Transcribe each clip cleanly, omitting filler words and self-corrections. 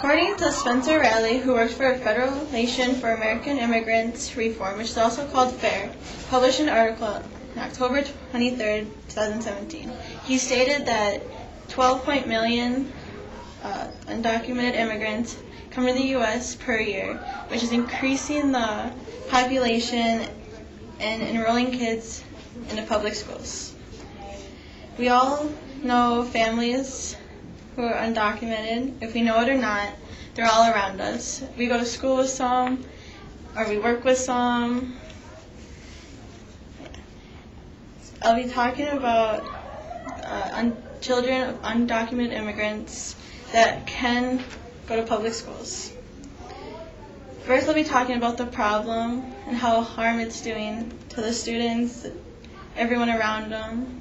According to Spencer Riley, who works for Federation for American Immigrants Reform, which is also called FAIR, published an article on October 23, 2017. He stated that 12 million undocumented immigrants come to the U.S. per year, which is increasing the population and enrolling kids into public schools. We all know families who are undocumented. If we know it or not, they're all around us. We go to school with some, or we work with some. I'll be talking about children of undocumented immigrants that can go to public schools. First, I'll be talking about the problem and how harm it's doing to the students, everyone around them.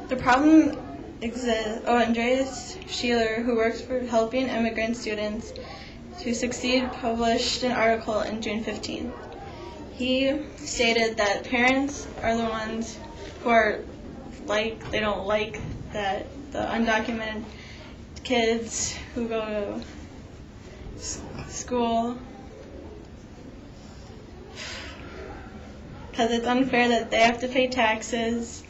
The problem exists. Andreas Sheeler, who works for Helping Immigrant Students to Succeed, published an article in June 15th. He stated that parents are the ones who are they don't like that the undocumented kids who go to school, because it's unfair that they have to pay taxes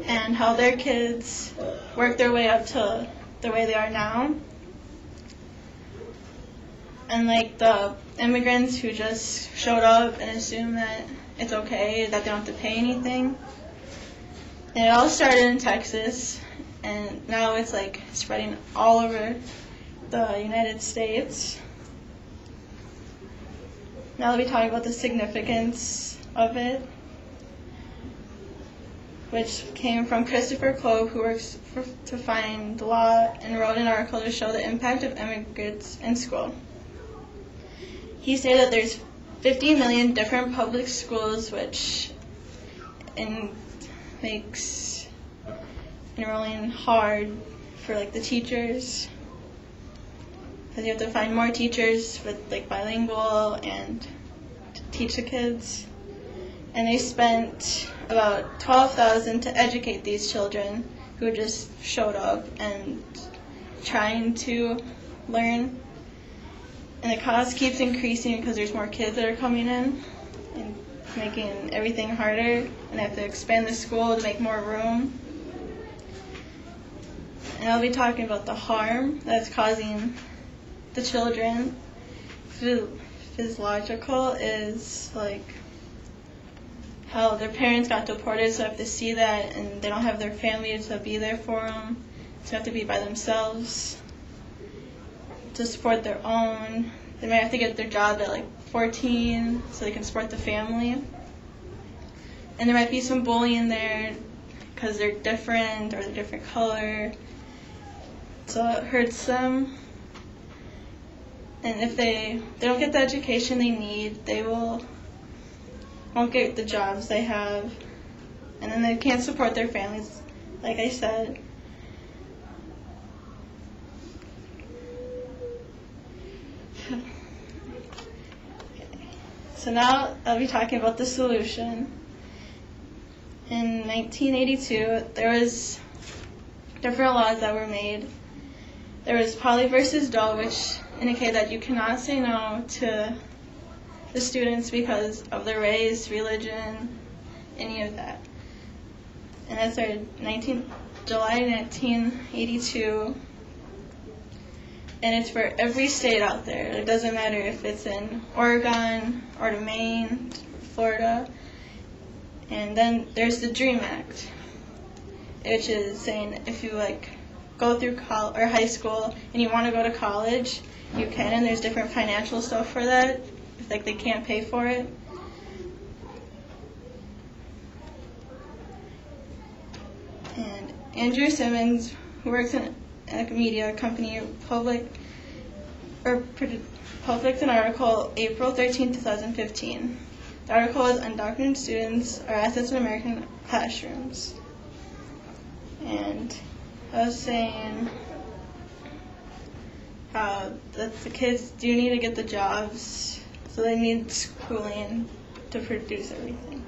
and how their kids work their way up to the way they are now. And like the immigrants who just showed up and assume that it's okay, that they don't have to pay anything. And it all started in Texas, and now it's like spreading all over the United States. Now I'll be talking about the significance of it, which came from Christopher Clove, who works to find the law, and wrote an article to show the impact of immigrants in school. He stated that there's 50 million different public schools, which makes enrolling hard for like the teachers, because you have to find more teachers with like bilingual and to teach the kids. And they spent about $12,000 to educate these children who just showed up and trying to learn. And the cost keeps increasing because there's more kids that are coming in and making everything harder, and they have to expand the school to make more room. And I'll be talking about the harm that's causing the children. Physiological is like how their parents got deported, so they have to see that, and they don't have their family to be there for them, so they have to be by themselves to support their own. They might have to get their job at like 14 so they can support the family. And there might be some bullying there because they're different or they're different color, so it hurts them. And if they don't get the education they need, they won't get the jobs they have, and then they can't support their families, like I said. So now I'll be talking about the solution. In 1982, there was different laws that were made. There was Pauley versus Doe, which indicated that you cannot say no to the students because of their race, religion, any of that. And that started July 1982. And it's for every state out there. It doesn't matter if it's in Oregon or Maine, Florida. And then there's the DREAM Act, which is saying if you go through high school and you want to go to college, you can, and there's different financial stuff for that if they can't pay for it. And Andrew Simmons, who works in a media company, published an article April 13, 2015. The article was Undocumented Students Are Assets in American Classrooms. And I was saying how that the kids do need to get the jobs, so they need schooling to produce everything.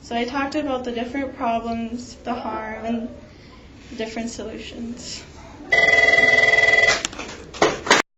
So I talked about the different problems, the harm, and different solutions.